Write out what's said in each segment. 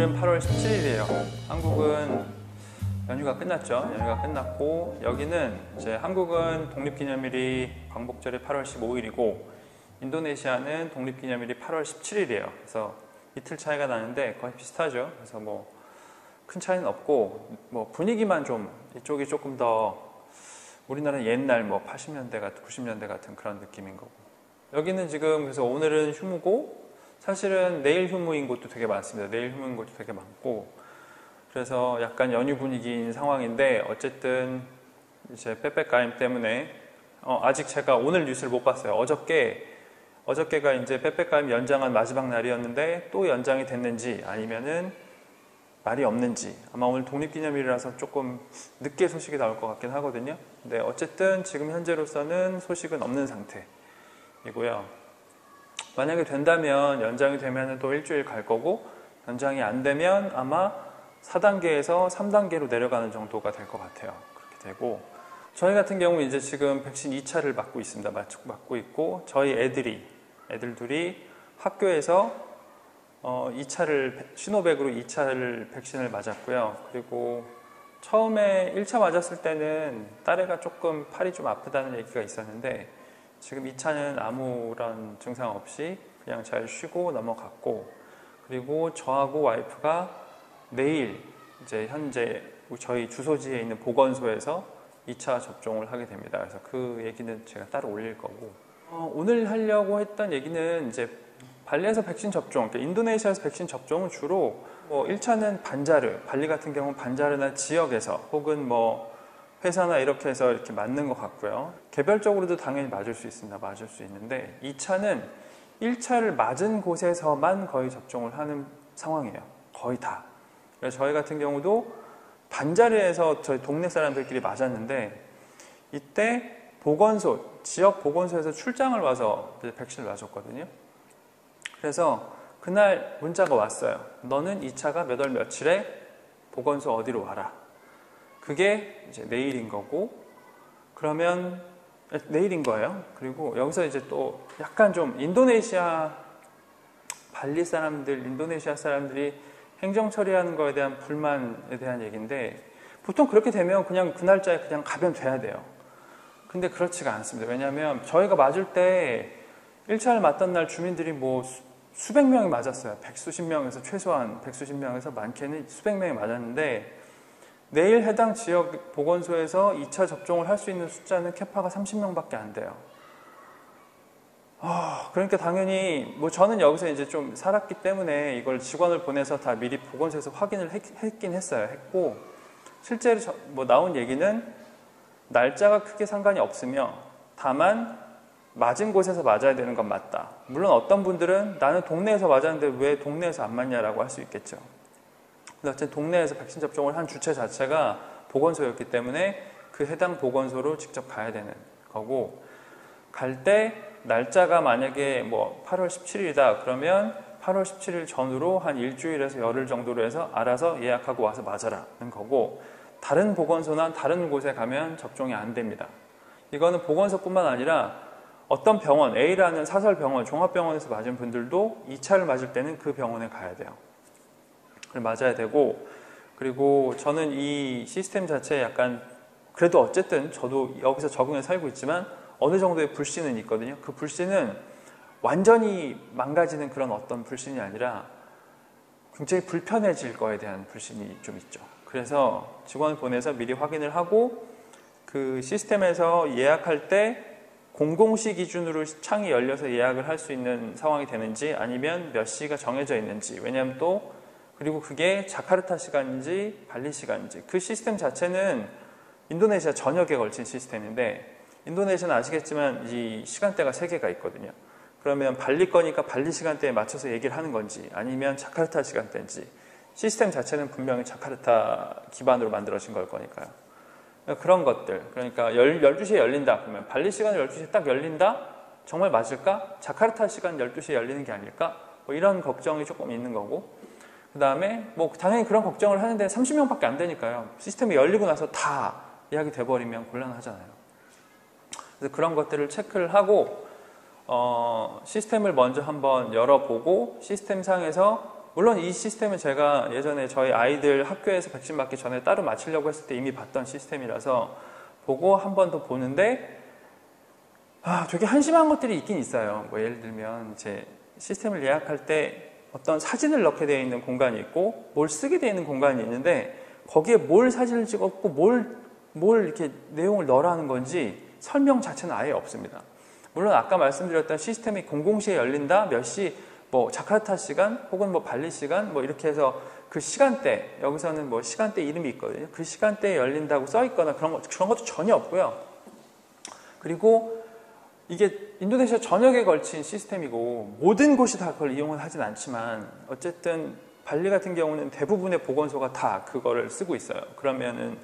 오늘은 8월 17일이에요. 한국은 연휴가 끝났죠. 연휴가 끝났고 여기는 이제 한국은 독립기념일이 광복절이 8월 15일이고 인도네시아는 독립기념일이 8월 17일이에요. 그래서 이틀 차이가 나는데 거의 비슷하죠. 그래서 뭐 큰 차이는 없고 뭐 분위기만 좀 이쪽이 조금 더 우리나라는 옛날 뭐 80년대 같은 90년대 같은 그런 느낌인 거고 여기는 지금 그래서 오늘은 휴무고 사실은 내일 휴무인 곳도 되게 많습니다. 내일 휴무인 곳도 되게 많고 그래서 약간 연휴 분위기인 상황인데 어쨌든 이제 빼빼가임 때문에 아직 제가 오늘 뉴스를 못 봤어요. 어저께가 이제 빼빼가임 연장한 마지막 날이었는데 또 연장이 됐는지 아니면은 말이 없는지 아마 오늘 독립기념일이라서 조금 늦게 소식이 나올 것 같긴 하거든요. 근데 어쨌든 지금 현재로서는 소식은 없는 상태이고요. 만약에 된다면 연장이 되면 또 일주일 갈 거고 연장이 안 되면 아마 4단계에서 3단계로 내려가는 정도가 될 것 같아요. 그렇게 되고 저희 같은 경우 이제 지금 백신 2차를 맞고 있습니다. 맞고 있고 저희 애들 둘이 학교에서 2차를 시노백으로 2차를 백신을 맞았고요. 그리고 처음에 1차 맞았을 때는 딸애가 조금 팔이 좀 아프다는 얘기가 있었는데 지금 2차는 아무런 증상 없이 그냥 잘 쉬고 넘어갔고 그리고 저하고 와이프가 내일 이제 현재 저희 주소지에 있는 보건소에서 2차 접종을 하게 됩니다. 그래서 그 얘기는 제가 따로 올릴 거고 오늘 하려고 했던 얘기는 이제 발리에서 백신 접종, 그러니까 인도네시아에서 백신 접종은 주로 1차는 반자르, 발리 같은 경우는 반자르나 지역에서 혹은 뭐 회사나 이렇게 해서 이렇게 맞는 것 같고요. 개별적으로도 당연히 맞을 수 있습니다. 맞을 수 있는데 2차는 1차를 맞은 곳에서만 거의 접종을 하는 상황이에요. 거의 다. 그래서 저희 같은 경우도 반자르에서 저희 동네 사람들끼리 맞았는데 이때 지역 보건소에서 출장을 와서 백신을 맞았거든요. 그래서 그날 문자가 왔어요. 너는 2차가 몇 월 며칠에 보건소 어디로 와라. 그게 이제 내일인 거고 그러면 내일인 거예요. 그리고 여기서 이제 또 약간 좀 발리 사람들, 인도네시아 사람들이 행정 처리하는 거에 대한 불만에 대한 얘기인데 보통 그렇게 되면 그냥 그 날짜에 그냥 가면 돼야 돼요. 근데 그렇지가 않습니다. 왜냐하면 저희가 맞을 때 1차를 맞던 날 주민들이 뭐 수백 명이 맞았어요. 백수십 명에서 최소한 백수십 명에서 많게는 수백 명이 맞았는데 내일 해당 지역 보건소에서 2차 접종을 할 수 있는 숫자는 캐파가 30명밖에 안 돼요. 그러니까 당연히 뭐 저는 여기서 이제 좀 살았기 때문에 이걸 직원을 보내서 다 미리 보건소에서 확인을 했긴 했어요. 했고 실제로 뭐 나온 얘기는 날짜가 크게 상관이 없으며 다만 맞은 곳에서 맞아야 되는 건 맞다. 물론 어떤 분들은 나는 동네에서 맞았는데 왜 동네에서 안 맞냐라고 할 수 있겠죠. 근데 어쨌든 동네에서 백신 접종을 한 주체 자체가 보건소였기 때문에 그 해당 보건소로 직접 가야 되는 거고 갈 때 날짜가 만약에 뭐 8월 17일이다 그러면 8월 17일 전후로 한 일주일에서 열흘 정도로 해서 알아서 예약하고 와서 맞아라는 거고 다른 보건소나 다른 곳에 가면 접종이 안 됩니다. 이거는 보건소뿐만 아니라 어떤 병원, A라는 사설병원, 종합병원에서 맞은 분들도 2차를 맞을 때는 그 병원에 가야 돼요. 그걸 맞아야 되고 그리고 저는 이 시스템 자체에 약간 그래도 어쨌든 저도 여기서 적응해 살고 있지만 어느 정도의 불신은 있거든요. 그 불신은 완전히 망가지는 그런 어떤 불신이 아니라 굉장히 불편해질 거에 대한 불신이 좀 있죠. 그래서 직원을 보내서 미리 확인을 하고 그 시스템에서 예약할 때 공공시 기준으로 창이 열려서 예약을 할 수 있는 상황이 되는지 아니면 몇 시가 정해져 있는지 왜냐하면 또 그리고 그게 자카르타 시간인지 발리 시간인지 그 시스템 자체는 인도네시아 전역에 걸친 시스템인데 인도네시아는 아시겠지만 이 시간대가 3개가 있거든요. 그러면 발리 거니까 발리 시간대에 맞춰서 얘기를 하는 건지 아니면 자카르타 시간대인지 시스템 자체는 분명히 자카르타 기반으로 만들어진 걸 거니까요. 그런 것들 그러니까 12시에 열린다 그러면 발리 시간 12시에 딱 열린다? 정말 맞을까? 자카르타 시간 12시에 열리는 게 아닐까? 뭐 이런 걱정이 조금 있는 거고 그 다음에 뭐 당연히 그런 걱정을 하는데 30명밖에 안 되니까요. 시스템이 열리고 나서 다 예약이 돼버리면 곤란하잖아요. 그래서 그런 것들을 체크를 하고 시스템을 먼저 한번 열어보고 시스템상에서 물론 이 시스템은 제가 예전에 저희 아이들 학교에서 백신 맞기 전에 따로 맞추려고 했을 때 이미 봤던 시스템이라서 보고 한 번 더 보는데 되게 한심한 것들이 있긴 있어요. 뭐 예를 들면 이제 시스템을 예약할 때 어떤 사진을 넣게 되어 있는 공간이 있고 뭘 쓰게 되어 있는 공간이 있는데 거기에 뭘 사진을 찍었고 뭘 이렇게 내용을 넣으라는 건지 설명 자체는 아예 없습니다. 물론 아까 말씀드렸던 시스템이 00시에 열린다, 몇 시, 뭐 자카르타 시간 혹은 뭐 발리 시간 뭐 이렇게 해서 그 시간대, 여기서는 뭐 시간대 이름이 있거든요. 그 시간대에 열린다고 써 있거나 그런 것도 전혀 없고요. 그리고 이게 인도네시아 전역에 걸친 시스템이고 모든 곳이 다 그걸 이용을 하진 않지만 어쨌든 발리 같은 경우는 대부분의 보건소가 다 그거를 쓰고 있어요. 그러면은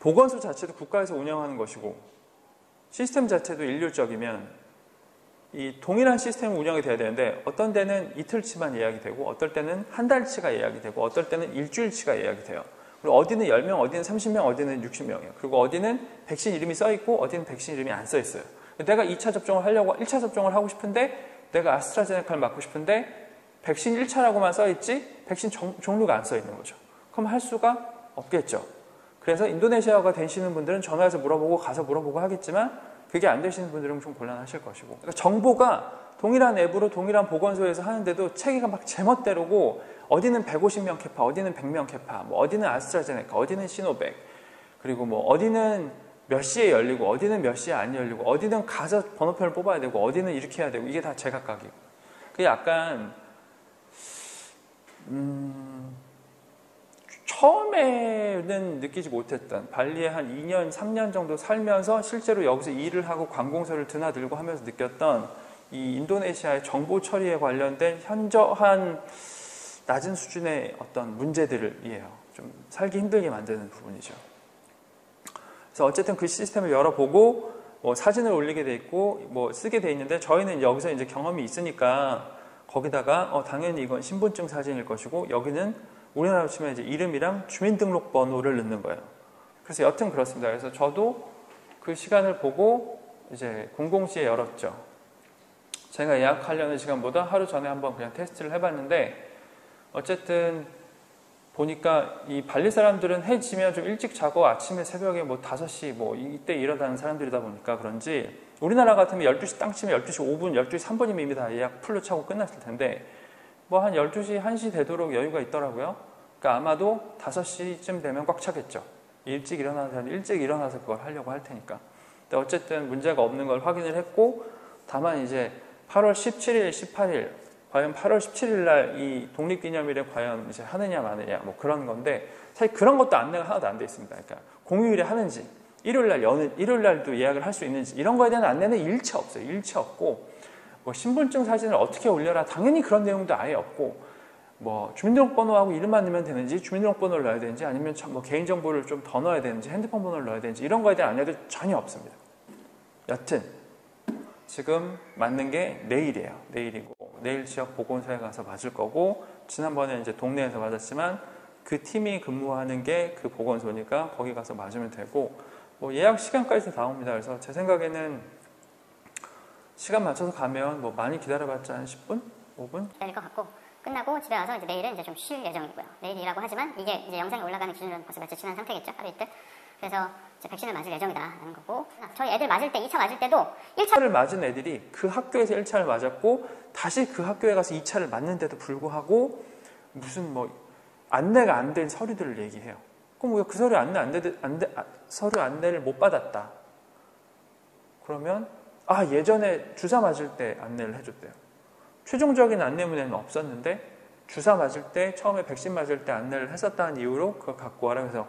보건소 자체도 국가에서 운영하는 것이고 시스템 자체도 일률적이면 이 동일한 시스템 운영이 돼야 되는데 어떤 데는 이틀치만 예약이 되고 어떨 때는 한 달치가 예약이 되고 어떨 때는 일주일치가 예약이 돼요. 그리고 어디는 10명, 어디는 30명, 어디는 60명이에요. 그리고 어디는 백신 이름이 써 있고 어디는 백신 이름이 안 써 있어요. 내가 2차 접종을 하려고 1차 접종을 하고 싶은데 내가 아스트라제네카를 맞고 싶은데 백신 1차라고만 써 있지 백신 종류가 안 써 있는 거죠. 그럼 할 수가 없겠죠. 그래서 인도네시아가 되시는 분들은 전화해서 물어보고 가서 물어보고 하겠지만 그게 안 되시는 분들은 좀 곤란하실 것이고 그러니까 정보가 동일한 앱으로 동일한 보건소에서 하는데도 체계가 막 제멋대로고 어디는 150명 캐파, 어디는 100명 캐파, 뭐 어디는 아스트라제네카, 어디는 시노백 그리고 뭐 어디는 몇 시에 열리고 어디는 몇 시에 안 열리고 어디는 가서 번호표를 뽑아야 되고 어디는 이렇게 해야 되고 이게 다 제각각이고 그게 약간 처음에는 느끼지 못했던 발리에 한 2년, 3년 정도 살면서 실제로 여기서 일을 하고 관공서를 드나들고 하면서 느꼈던 이 인도네시아의 정보 처리에 관련된 현저한 낮은 수준의 어떤 문제들이에요. 좀 살기 힘들게 만드는 부분이죠. 그래서 어쨌든 그 시스템을 열어보고 뭐 사진을 올리게 돼 있고 뭐 쓰게 돼 있는데 저희는 여기서 이제 경험이 있으니까 거기다가 당연히 이건 신분증 사진일 것이고 여기는 우리나라로 치면 이제 이름이랑 주민등록번호를 넣는 거예요. 그래서 여튼 그렇습니다. 그래서 저도 그 시간을 보고 이제 00시에 열었죠. 제가 예약하려는 시간보다 하루 전에 한번 그냥 테스트를 해봤는데 어쨌든 보니까 이 발리 사람들은 해 지면 좀 일찍 자고 아침에 새벽에 뭐 5시 뭐 이때 일어나는 사람들이다 보니까 그런지 우리나라 같으면 12시 땅 치면 12시 5분, 12시 3분이면 이미 다 예약 풀로 차고 끝났을 텐데 뭐 한 12시, 1시 되도록 여유가 있더라고요. 그러니까 아마도 5시쯤 되면 꽉 차겠죠. 일찍 일어나는 사람이 일찍 일어나서 그걸 하려고 할 테니까. 근데 어쨌든 문제가 없는 걸 확인을 했고 다만 이제 8월 17일, 18일 과연 8월 17일 날 이 독립기념일에 과연 이제 하느냐 마느냐 뭐 그런 건데 사실 그런 것도 안내가 하나도 안 돼 있습니다. 그러니까 공휴일에 하는지 일요일 날 여는 일요일 날도 예약을 할 수 있는지 이런 거에 대한 안내는 일체 없어요. 일체 없고 뭐 신분증 사진을 어떻게 올려라 당연히 그런 내용도 아예 없고 뭐 주민등록번호하고 이름만 넣으면 되는지 주민등록번호를 넣어야 되는지 아니면 뭐 개인정보를 좀 더 넣어야 되는지 핸드폰 번호를 넣어야 되는지 이런 거에 대한 안내도 전혀 없습니다. 여튼 지금 맞는 게 내일이에요. 내일이고 내일 지역 보건소에 가서 맞을 거고 지난번에 이제 동네에서 맞았지만 그 팀이 근무하는 게 그 보건소니까 거기 가서 맞으면 되고 뭐 예약 시간까지 나옵니다. 그래서 제 생각에는 시간 맞춰서 가면 뭐 많이 기다려봤자 한 10분? 5분? 기다릴 것 같고 끝나고 집에 와서 이제 내일은 이제 좀 쉴 예정이고요. 내일이라고 하지만 이게 이제 영상이 올라가는 기준으로는 벌써 며칠 지난 상태겠죠. 하루 이틀. 그래서 이제 백신을 맞을 예정이다라는 거고 저희 애들 맞을 때 2차 맞을 때도 1차를 맞은 애들이 그 학교에서 1차를 맞았고 다시 그 학교에 가서 2차를 맞는데도 불구하고 무슨 뭐 안내가 안 된 서류들을 얘기해요. 그럼 왜 그 서류 서류 안내를 못 받았다. 그러면 예전에 주사 맞을 때 안내를 해줬대요. 최종적인 안내문에는 없었는데 주사 맞을 때 처음에 백신 맞을 때 안내를 했었다는 이유로 그거 갖고 와라. 그래서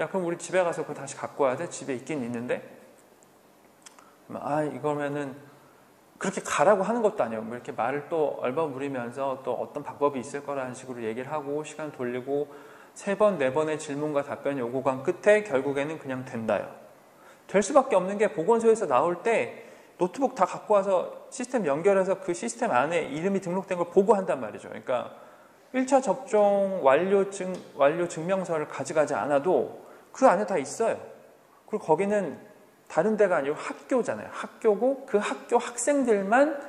야 그럼 우리 집에 가서 그거 다시 갖고 와야 돼? 집에 있긴 있는데 이거면은 그렇게 가라고 하는 것도 아니에요. 뭐 이렇게 말을 또 얼버무리면서 또 어떤 방법이 있을 거라는 식으로 얘기를 하고 시간 돌리고 3번, 4번의 질문과 답변 요구관 끝에 결국에는 그냥 된다요. 될 수밖에 없는 게 보건소에서 나올 때 노트북 다 갖고 와서 시스템 연결해서 그 시스템 안에 이름이 등록된 걸 보고 한단 말이죠. 그러니까 1차 접종 완료 증명서를 가져가지 않아도 그 안에 다 있어요. 그리고 거기는 다른 데가 아니고 학교잖아요. 학교고 그 학교 학생들만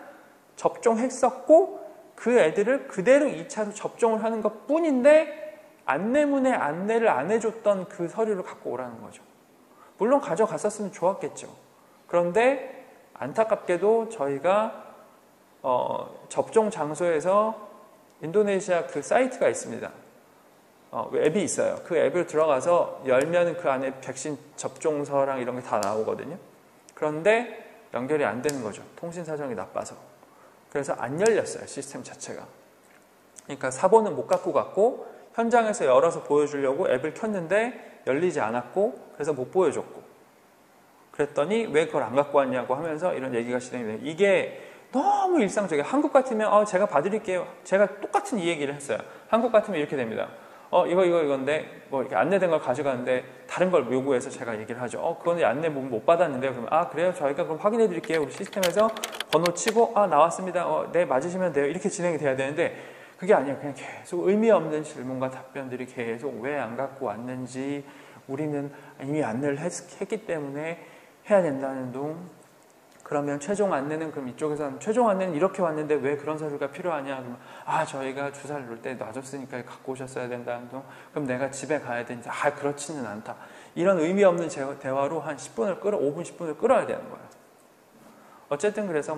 접종했었고 그 애들을 그대로 2차로 접종을 하는 것 뿐인데 안내문에 안내를 안 해줬던 그 서류를 갖고 오라는 거죠. 물론 가져갔었으면 좋았겠죠. 그런데 안타깝게도 저희가 접종 장소에서 인도네시아 그 사이트가 있습니다. 앱이 있어요. 그 앱을 들어가서 열면 그 안에 백신 접종서랑 이런 게 다 나오거든요. 그런데 연결이 안 되는 거죠. 통신 사정이 나빠서. 그래서 안 열렸어요. 시스템 자체가. 그러니까 사본은 못 갖고 갔고 현장에서 열어서 보여주려고 앱을 켰는데 열리지 않았고 그래서 못 보여줬고 그랬더니 왜 그걸 안 갖고 왔냐고 하면서 이런 얘기가 진행이 돼요. 이게 너무 일상적이에요. 한국 같으면 제가 봐드릴게요. 제가 똑같은 이 얘기를 했어요. 한국 같으면 이렇게 됩니다. 이건데 뭐 이렇게 안내된 걸 가져가는데 다른 걸 요구해서 제가 얘기를 하죠. 그거는 안내 못 받았는데요. 그러면 그래요? 저희가 그럼 확인해 드릴게요. 우리 시스템에서 번호 치고 나왔습니다. 네, 맞으시면 돼요. 이렇게 진행이 돼야 되는데 그게 아니에요. 그냥 계속 의미 없는 질문과 답변들이 계속 왜 안 갖고 왔는지 우리는 이미 안내를 했기 때문에 해야 된다는 둥. 그러면 최종 안내는 그럼 이쪽에서는 최종 안내는 이렇게 왔는데 왜 그런 서류가 필요하냐? 그러면 저희가 주사를 놓을 때 놔줬으니까 갖고 오셨어야 된다는 둥. 그럼 내가 집에 가야 되는데 그렇지는 않다. 이런 의미 없는 대화로 한 5분, 10분을 끌어야 되는 거예요. 어쨌든 그래서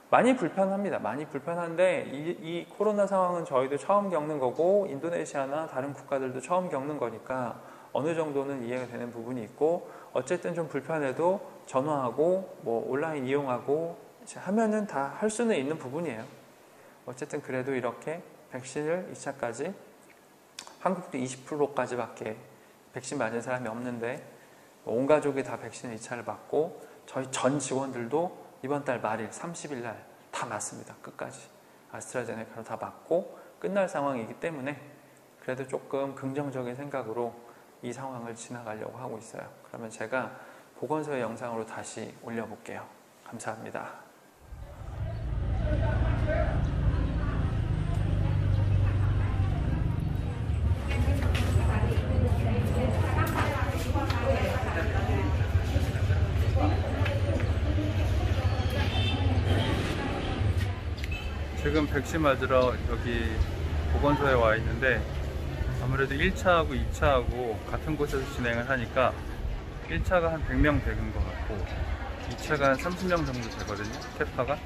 많이 불편합니다. 많이 불편한데 이 코로나 상황은 저희도 처음 겪는 거고 인도네시아나 다른 국가들도 처음 겪는 거니까 어느 정도는 이해가 되는 부분이 있고 어쨌든 좀 불편해도 전화하고 온라인 이용하고 하면은 다 할 수는 있는 부분이에요. 어쨌든 그래도 이렇게 백신을 2차까지 한국도 20%까지밖에 백신 맞은 사람이 없는데 온 가족이 다 백신 2차를 맞고 저희 전 직원들도 이번 달 말일 30일 날 다 맞습니다. 끝까지 아스트라제네카로 다 맞고 끝날 상황이기 때문에 그래도 조금 긍정적인 생각으로 이 상황을 지나가려고 하고 있어요. 그러면 제가 보건소의 영상으로 다시 올려볼게요. 감사합니다. 지금 백신 맞으러 여기 보건소에 와 있는데 아무래도 1차하고 2차하고 같은 곳에서 진행을 하니까 1차가 한 100명 되는 것 같고 2차가 한 30명 정도 되거든요. 캐파가.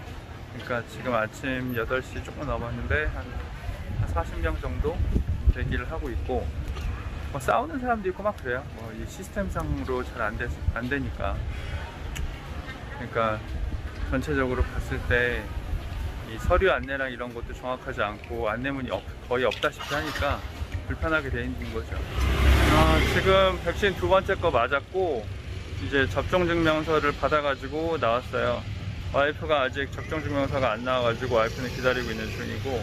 그러니까 지금 아침 8시 조금 넘었는데 한 40명 정도 대기를 하고 있고 싸우는 사람도 있고 막 그래요. 이 시스템상으로 잘 안 되니까. 그러니까 전체적으로 봤을 때 이 서류 안내랑 이런 것도 정확하지 않고 안내문이 거의 없다시피 하니까 불편하게 돼 있는 거죠. 지금 백신 2번째 거 맞았고 이제 접종증명서를 받아가지고 나왔어요. 와이프가 아직 접종증명서가 안 나와가지고 와이프는 기다리고 있는 중이고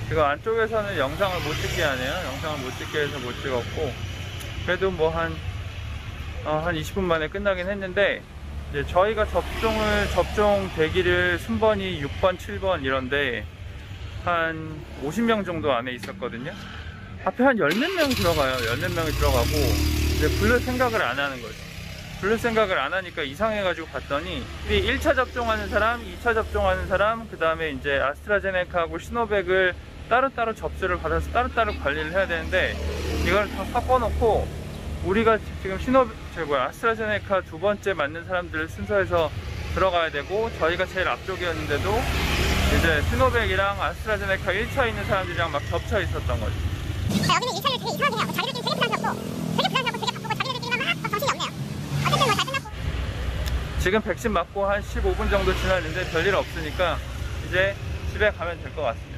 지금 안쪽에서는 영상을 못 찍게 하네요. 영상을 못 찍게 해서 못 찍었고 그래도 한 20분 만에 끝나긴 했는데 이제 저희가 접종 대기를 순번이 6번, 7번 이런데 한 50명 정도 안에 있었거든요. 앞에 한 10몇 명 들어가요. 10몇 명이 들어가고 이제 부를 생각을 안 하는 거죠. 부를 생각을 안 하니까 이상해가지고 봤더니 1차 접종하는 사람, 2차 접종하는 사람, 그 다음에 이제 아스트라제네카하고 시노백을 따로따로 접수를 받아서 따로따로 관리를 해야 되는데 이걸 다 섞어놓고 우리가 지금 아스트라제네카 2번째 맞는 사람들 순서에서 들어가야 되고 저희가 제일 앞쪽이었는데도 이제 시노백이랑 아스트라제네카 1차 있는 사람들이랑 막 겹쳐 있었던 거죠. 여기는 1차를 되게 이상하게 해갖고 자기들끼리 되게 불안해갖고 되게 바쁘고 자기들끼리만 막 정신이 없네요. 어쨌든 잘 끝났고 지금 백신 맞고 한 15분 정도 지났는데 별일 없으니까 이제 집에 가면 될 것 같습니다.